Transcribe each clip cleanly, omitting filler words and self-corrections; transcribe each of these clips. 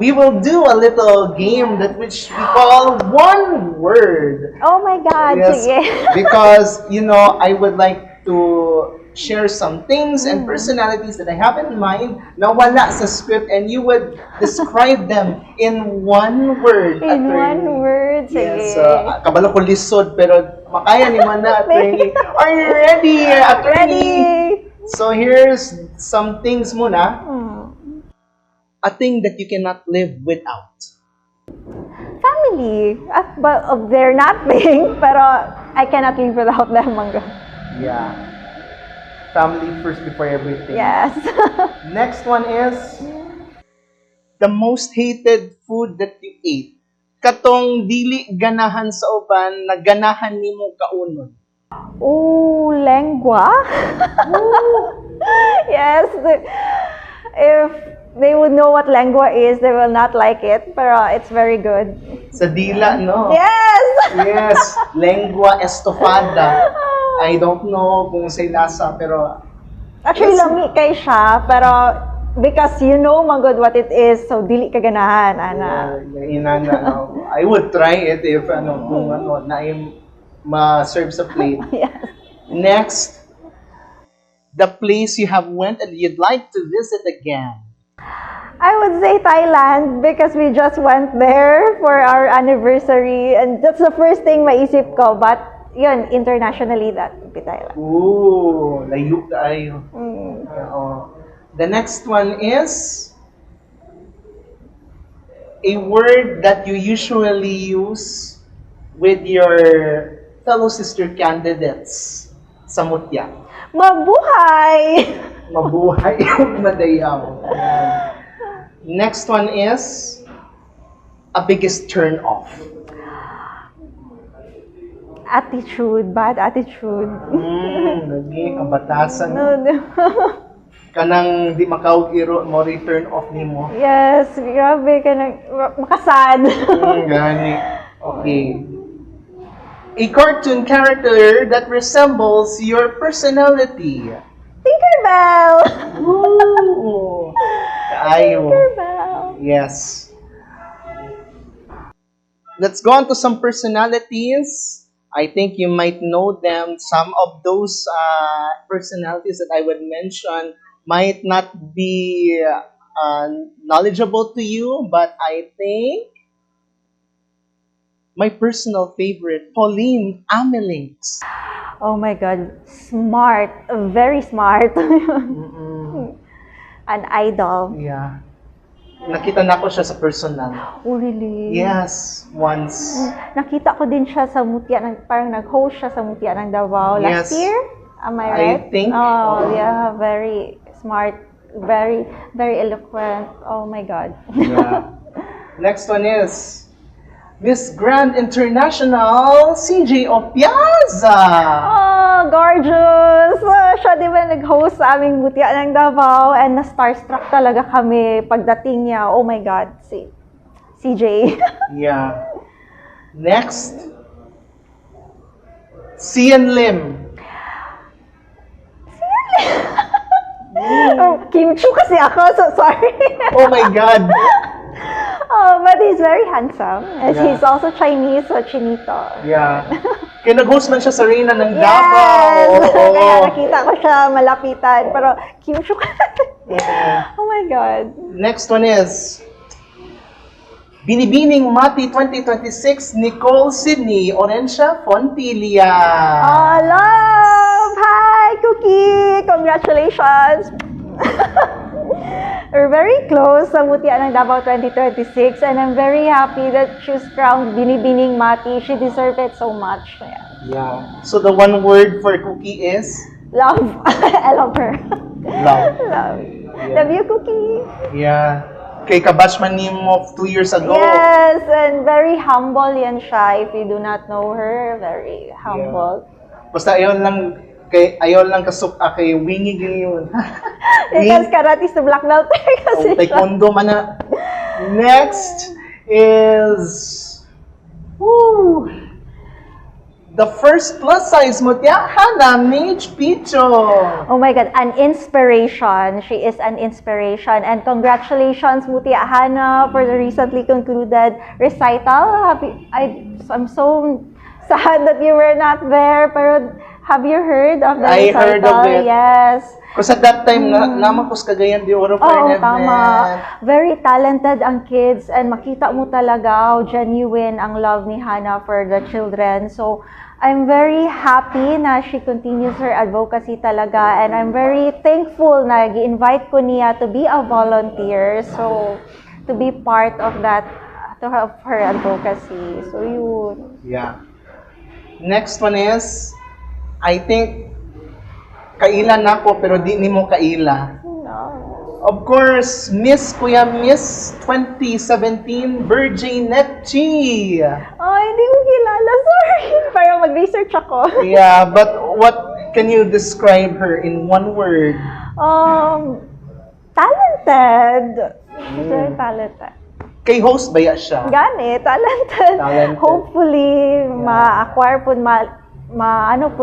we will do a little game that which we call one word. Oh my God, Yes, sige. because I would like to share some things and personalities that I have in mind na wala sa script, and you would describe them in one word. In attorney. one word, sige. Yes, kabalo ko lisod pero makaya ni man na, attorney. Are you ready, attorney? Ready? So here's some things muna. A thing that you cannot live without. Family. But they're nothing, pero I cannot live without them, Mangga. Yeah. Family first before everything. Yes. Next one is the most hated food that you ate. Katong dili ganahan sa uban, na ganahan nimo kaunon. Ooh, lengua. Yes. If they would know what lengua is, they will not like it, pero it's very good. Sa dila, no? Yes! Yes, lengua estofada. I don't know kung say lasa, pero Actually, lami kay siya, pero because you know magod what it is, so dili ka ganahan, ana. I would try it if kung ma-serve sa plate. Yes. Next, the place you have went and you'd like to visit again. I would say Thailand because we just went there for our anniversary and that's the first thing maisip ko, but yun, internationally that would be Thailand. Ooh, layo tayo. Oo. The next one is a word that you usually use with your fellow sister candidates sa mutya. Mabuhay! Mabuhay yung madayaw. Next one is a biggest turn off. Attitude, bad attitude. Naging kabatasan. No. Kanang di makawag iro mo return off nimo. Yes, grabe ka na, makasad. Gani. Okay. A cartoon character that resembles your personality. Tinkerbell! Ooh. Kaayo. Tinkerbell. Yes. Let's go on to some personalities. I think you might know them. Some of those personalities that I would mention might not be knowledgeable to you, but I think my personal favorite, Pauline Amelinx. Oh my God, smart, very smart. An idol. Yeah. Nakita na ko siya sa personal. Oh really? Yes, once. Nakita ko din siya sa Mutya, parang nag-host siya sa Mutya ng Davao last Yes. year. Am I I right? think. Oh yeah, very smart, very, very eloquent. Oh my God. Yeah. Next one is Miss Grand International CJ Opiaza. Oh, gorgeous! Siya di ba nag-host sa aming Mutya ng Davao and na-starstruck talaga kami pagdating niya. Oh my God, si CJ. Yeah. Next, Sian Lim. Oh, Kim Chu kasi ako, so sorry. Oh my God. Oh, but he's very handsome. And Yeah. he's also Chinese, so Chinito. Yeah. Kaya nag-host man siya sa Reyna ng Yes! Davao. Oo. Kaya nakita ko siya malapitan. Pero Kim Chu Oh my God. Next one is Binibining Mati 2026, Nicole Sidney Orencia Fontilla. Oh, love! Hi, Cookie! Congratulations! We're very close sa Mutya ng Davao 2026 and I'm very happy that she's crowned Binibining Mati. She deserved it so much. Yeah. Yeah. So the one word for Cookie is Love. I love her. love. Love. Yeah. Love you, Cookie. Yeah. Kay kabatchman nimo 2 years ago. Yes, and very humble yan siya. If you do not know her, very humble. Basta ayaw lang kay wingig yun. Because karate is the black belt kasi siya. Taekwondo man na. Next is The first plus size Mutya, Hana Mage Picho. Oh my God, an inspiration. She is an inspiration. And congratulations, Mutia Hana, for the recently concluded recital. I'm so sad that you were not there. Pero have you heard of the I recital? heard of it. Yes. Kasi at that time, naman ko sa Cagayan de Oro for Oo, an tama. event. Very talented ang kids and makita mo talaga how genuine ang love ni Hannah for the children. So, I'm very happy na she continues her advocacy talaga and I'm very thankful na gi-invite ko niya to be a volunteer. So, to be part of that, of her advocacy. So, yun. Yeah. Next one is, I think, kaila na ako pero di ni mo kaila. No. Of course, Miss 2017, Virgin Netchi. Ay, hindi ko kilala. Sorry. Pero mag-research ako. Yeah, but what can you describe her in one word? Talented. She's very talented. Kay host ba ya siya? Gani, talented. Talented. Hopefully, ma-acquire po,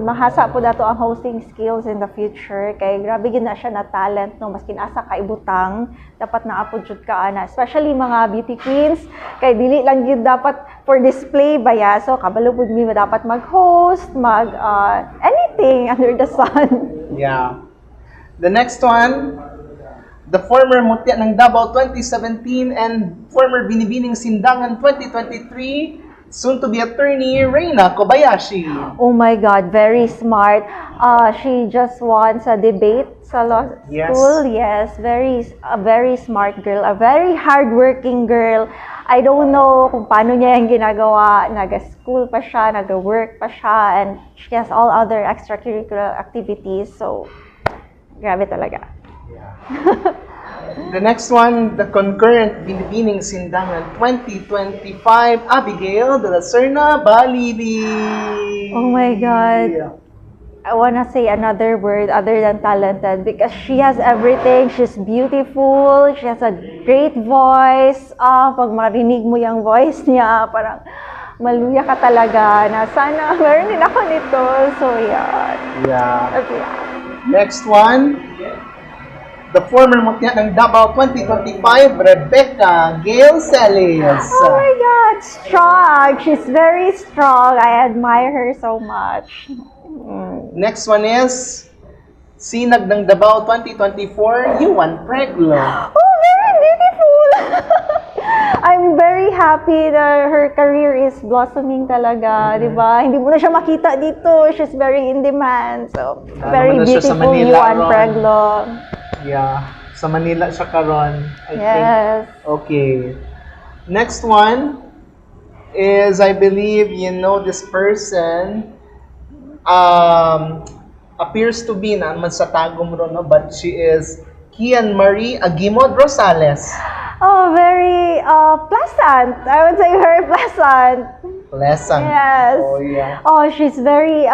mahasa po dato ang hosting skills in the future. Kay grabe gid na siya na talent, no, maskin asa ka ibutang, dapat na apod jud ka ana. Especially mga beauty queens, kay dili lang gid dapat for display baya. So kabalo pud mi dapat mag-host, anything under the sun. Yeah. The next one, the former Mutya ng Davao 2017 and former Binibining Sindangan 2023, soon to be attorney Reina Kobayashi. Oh my God, very smart. She just won sa debate sa law school. Yes, a very smart girl, a very hardworking girl. I don't know kung paano niya yung ginagawa. Nag-school pa siya, nag-work pa siya, and she has all other extracurricular activities. So, grabe talaga. Yeah. The next one, the concurrent Binibining Sindangan 2025, Abigail de la Serna Balili. Oh my God. I wanna say another word other than talented because she has everything. She's beautiful. She has a great voice. Pag marinig mo yung voice niya, parang maluya ka talaga na sana meron din ako nito. So, yeah. Yeah. Okay. Next one, the former Mutya ng Davao 2025, Rebecca Gail Celis. Oh my God, strong. She's very strong. I admire her so much. Next one is Sinag ng Davao 2024, Yuan Preglo. Oh, very beautiful. I'm very happy that her career is blossoming talaga, di ba? Hindi mo na siya makita dito. She's very in demand. So, very naman na siya sa beautiful, Manila, Yuan Ron. Preglo. Yeah, sa Manila siya karon. I think. Yes. Okay. Next one is, I believe you know this person. Appears to be naman sa tagom ron, no? But she is Kian Marie Aguimod Rosales. Oh, very pleasant. I would say very pleasant. Pleasant. Yes. Oh, yeah. Oh, she's very,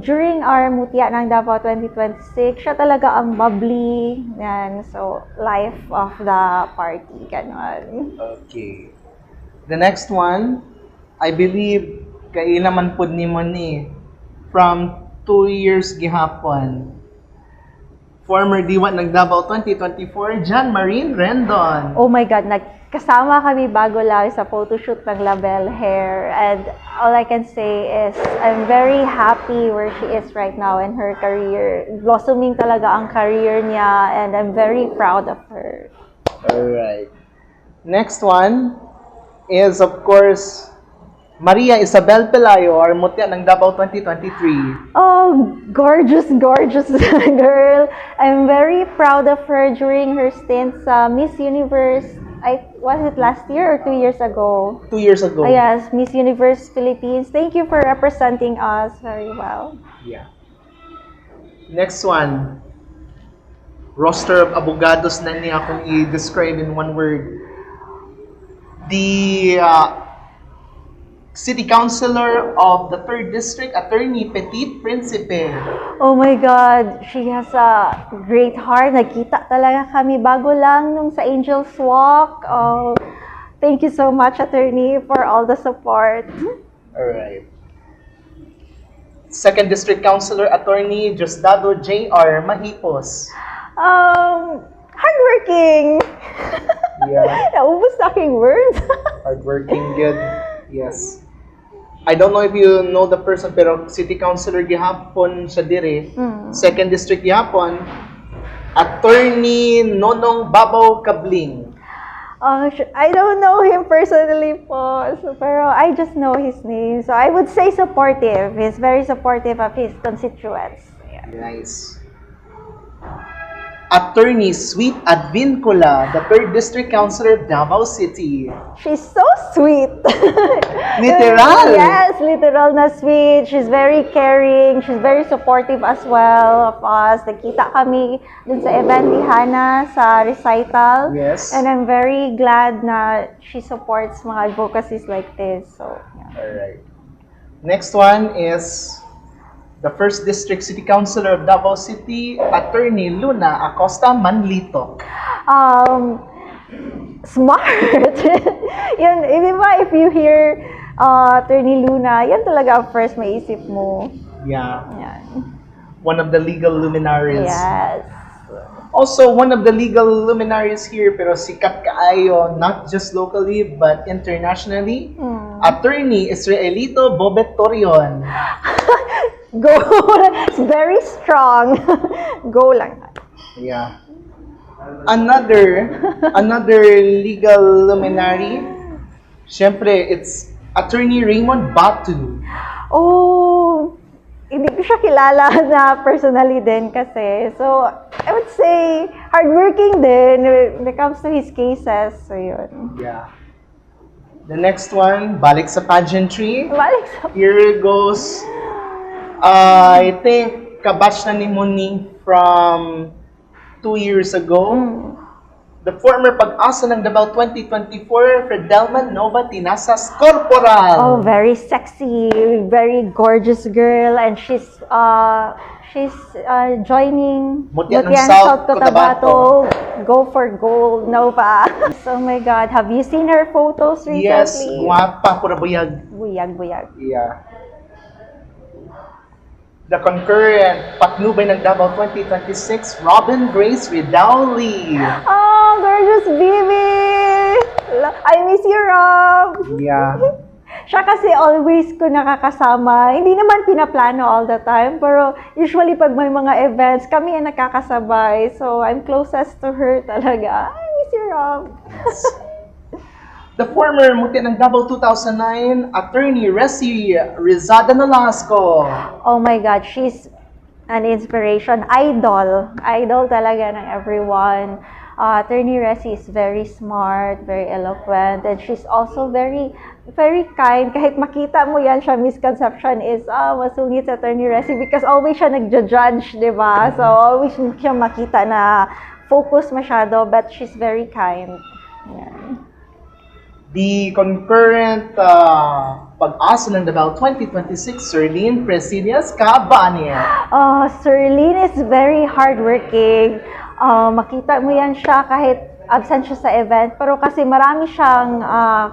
during our Mutya ng Davao 2026, siya talaga ang bubbly. Yan. So, life of the party. Ganon. Okay. The next one, I believe, kailaman pud ni mo ni from 2 years gihapon. Former Diwa ng Davao 2024, John Marine Rendon. Oh my God, nagkasama kami bago lang sa photoshoot ng Label Hair. And all I can say is, I'm very happy where she is right now in her career. Blossoming talaga ang career niya and I'm very proud of her. Alright. Next one is, of course, Maria Isabel Pelayo, our Mutya ng Davao 2023. Oh, gorgeous, gorgeous girl. I'm very proud of her during her stint sa Miss Universe. Was it last year or 2 years ago? 2 years ago. Yes, Miss Universe Philippines. Thank you for representing us very well. Yeah. Next one. Roster of abogados na niya kung i-describe in one word. The City Councilor of the 3rd District, Attorney Petit Principe. Oh my God, she has a great heart. Nagkita talaga kami bago lang nung sa Angel's Walk. Oh, thank you so much, Attorney, for all the support. Alright. 2nd District Councilor Attorney Diosdado J.R. Mahipos. Hardworking. Yeah. Naubos na aking words. Hardworking, good. Yes. I don't know if you know the person, pero City Councilor gihapon siya dire. 2nd District gihapon. Attorney Nonong Babaw Kabling. I don't know him personally po, so, pero I just know his name. So I would say supportive. He's very supportive of his constituents. Yeah. Nice. Attorney Sweet Advincula, the 3rd District Councilor of Davao City. She's so sweet. Literal. Yes, literal na sweet. She's very caring. She's very supportive as well of us. Nakita kami dun sa event ni Hannah sa recital. Yes. And I'm very glad na she supports mga advocacies like this. So, yeah. Alright. Next one is the 1st District City Councilor of Davao City, Attorney Luna Acosta Manlito. Smart. Yun, di ba, if you hear Attorney Luna, yan talaga ang first maisip mo. Yeah. Yan. One of the legal luminaries. Yes. Also, one of the legal luminaries here, pero sikat kaayo, not just locally, but internationally. Attorney Israelito Bobet Torion. Go. It's very strong. Go lang. Yeah. Another legal luminary, syempre, it's Attorney Raymond Batu. Oh, hindi ko siya kilala na personally din kasi. So, I would say, hardworking din when it comes to his cases. So, yun. Yeah. The next one, balik sa pageantry. Balik sa... Here goes, I think, kabatch na ni Moni from 2 years ago. The former pag-asa ng Davao 2024, Fredelman Nova Tinasas Corporal. Oh, very sexy, very gorgeous girl, and she's joining Mutian ng South Cotabato. Go for gold, Nova. So, oh my God, have you seen her photos recently? Yes, guwapa, pura buyag. Buyag, buyag. Yeah. The concurrent patnubay ng Davao 2026, Robin Grace Ridauli. Oh, gorgeous baby! I miss you, Rob! Yeah. Siya kasi always ko nakakasama. Hindi naman pinaplano all the time, pero usually pag may mga events, kami ang nakakasabay. So, I'm closest to her talaga. I miss you, Rob! The former muti ng Davao 2009, Attorney Resi Rizada Nolasco. Oh my God, she's an inspiration. Idol. Idol talaga ng everyone. Attorney Resi is very smart, very eloquent, and she's also very, very kind. Kahit makita mo yan siya, misconception is, masungit si Attorney Resi because always siya nagja-judge, di ba? So, always siya makita na focus masyado, but she's very kind. Yan. The concurrent pag-asa ng Davao 2026, Serlene Presidias Cabane. Serlene is very hardworking. Makita mo yan siya kahit absent siya sa event. Pero kasi marami siyang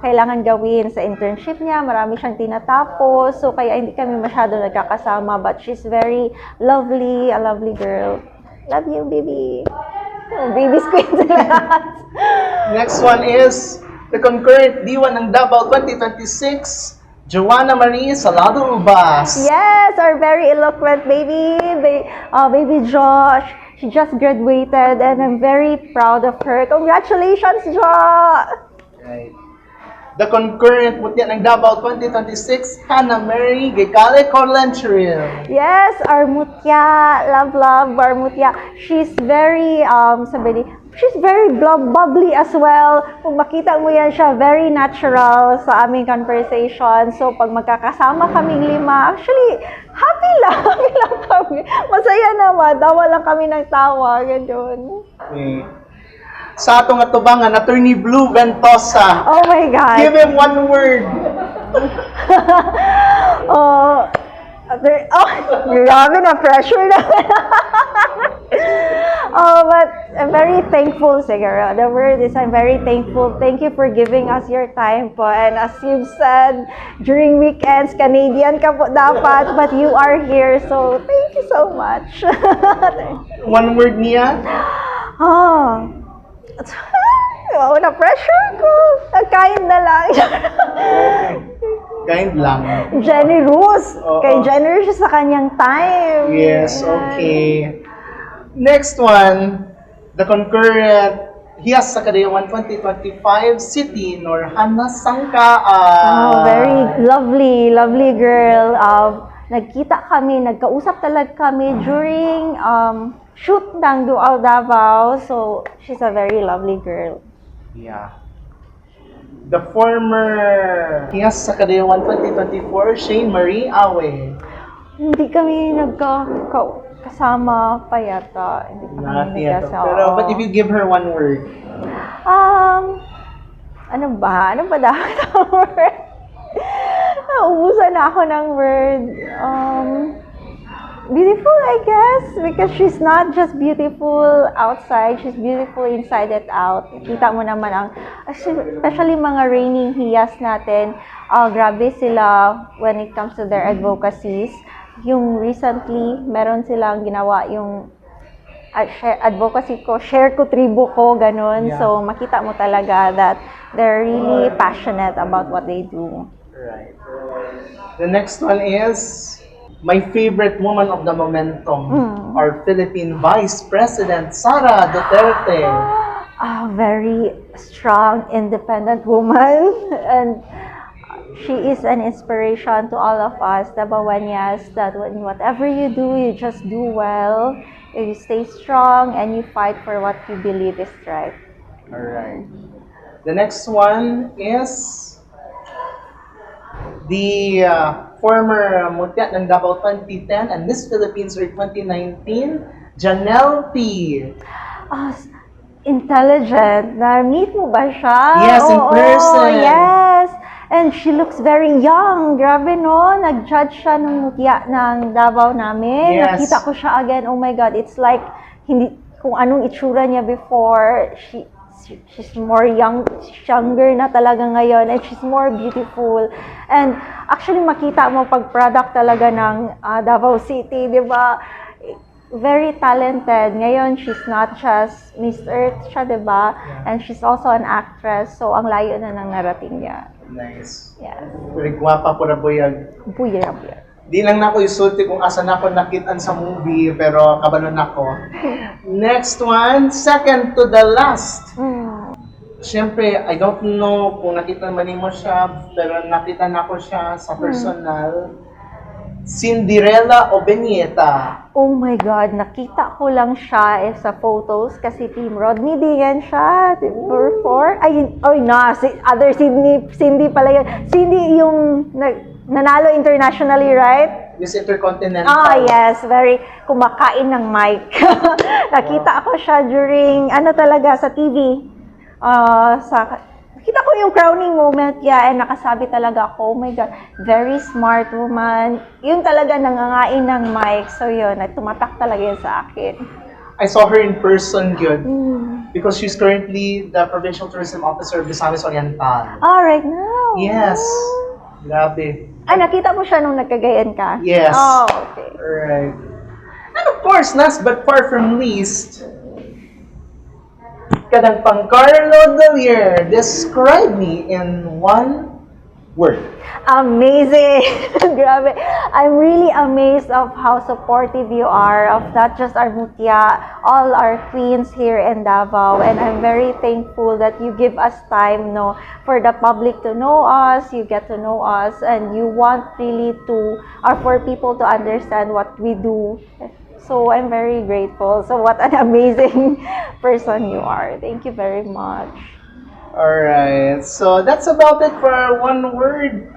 kailangan gawin sa internship niya. Marami siyang tinatapos. So kaya hindi kami masyado nagkakasama. But she's very lovely, a lovely girl. Love you, baby. Oh, baby squid lahat. Next one is the concurrent D1 ng Davao 2026, Joanna Marie Salado Ubas. Yes, our very eloquent baby, baby Josh. She just graduated and I'm very proud of her. Congratulations, Jo! Right. The concurrent mutya ng Davao 2026, Hannah Mary Gicale Corlancheril. Yes, our mutya. Love, our mutya. She's very, she's very bubbly as well. Kung makita mo yan siya, very natural sa aming conversation. So, pag magkakasama kaming lima, actually, happy lang kami. Masaya naman. Tawa lang kami ng tawa. Ganyan. Okay. Sa atong atubangan, Attorney Blue Ventosa. Oh my God. Give him one word. Grabe na pressure na. Oh, but I'm very thankful, siguro. The word is I'm very thankful. Thank you for giving us your time po. And as you've said, during weekends, Canadian ka po dapat, but you are here. So, thank you so much. One word niya? Oh. Oh, na pressure ko. Kind na lang. Kind lang. Generous. Oo. Kay generous siya sa kanyang time. Yes, okay. Next one, the concurrent Hiyas sa Kadayawan 2025 City Norhana Sangkaan. Oh, very lovely girl. Nagkita kami, nagkausap talaga kami during shoot ng Dual Davao. So, she's a very lovely girl. Yeah. The former Hiyas sa Kadayawan 2024 Shane Marie Awe. Hindi kami kasama pa yata. Hindi pa Not kami yet. nagkasama. Pero, but if you give her one word, Ano ba? Ano ba dapat ang word? Naubusan na ako ng word. Beautiful, I guess, because she's not just beautiful outside, she's beautiful inside and out. Kita mo naman especially mga reigning hiyas natin, grabe sila when it comes to their advocacies. Yung recently, meron silang ginawa yung advocacy ko, share ko, tribo ko, ganun. Yeah. So, makita mo talaga that they're really passionate about what they do. right. The next one is my favorite woman of the momentum, our Philippine Vice President, Sara Duterte. Very strong, independent woman. And she is an inspiration to all of us, Dabawenyas, that whatever you do, you just do well. You stay strong and you fight for what you believe is right. Alright. The next one is the former Mutiat ng Davao 2010 and Miss Philippines Year 2019, Janelle P. Intelligent. Na-meet mo ba siya? Yes, in person. Yes. And she looks very young. Grabe, no? Nag-judge siya ng mutya ng Davao namin. Yes. Nakita ko siya again. Oh my God. It's like, hindi, kung anong itsura niya before, she's more younger na talaga ngayon. And she's more beautiful. And actually, makita mo pag product talaga ng Davao City, di ba? Very talented. Ngayon, she's not just Miss Earth siya, di ba? Yeah. And she's also an actress. So, ang layo na ng narating niya. Nice. Yes. Very gwapa po na buyag. Buya. Di lang na ako isulti kung asan ako nakitaan sa movie, pero kabalon ako. Next one, second to the last. Siyempre, I don't know kung nakita man mo siya, pero nakita na ko siya sa personal. Cinderella Obenieta. Oh my God, nakita ko lang siya sa photos kasi Team Rodney din siya. Before. Other Cindy pala yun. Cindy yung nanalo internationally, right? Miss Intercontinental. Yes, very kumakain ng mic. Nakita ko siya during, talaga, sa TV. Nakita ko yung crowning moment niya and nakasabi talaga ako, oh my God, very smart woman. Yun talaga nangangain ng mic. So yun, tumatak talaga yun sa akin. I saw her in person, good. Because she's currently the Provincial Tourism Officer of Misamis Oriental. Right now. Yes. Grabe. Ay, nakita mo siya nung nagkagayan ka? Yes. Oh, okay. Alright. And of course, last but far from least, Kadang Pangcarlo Delier, describe me in one word. Amazing! Grabe. I'm really amazed of how supportive you are of not just our mutya, all our queens here in Davao. And I'm very thankful that you give us time, for the public to know us, you get to know us, and you want really for people to understand what we do. So I'm very grateful. So what an amazing person you are. Thank you very much. Alright, so that's about it for one word.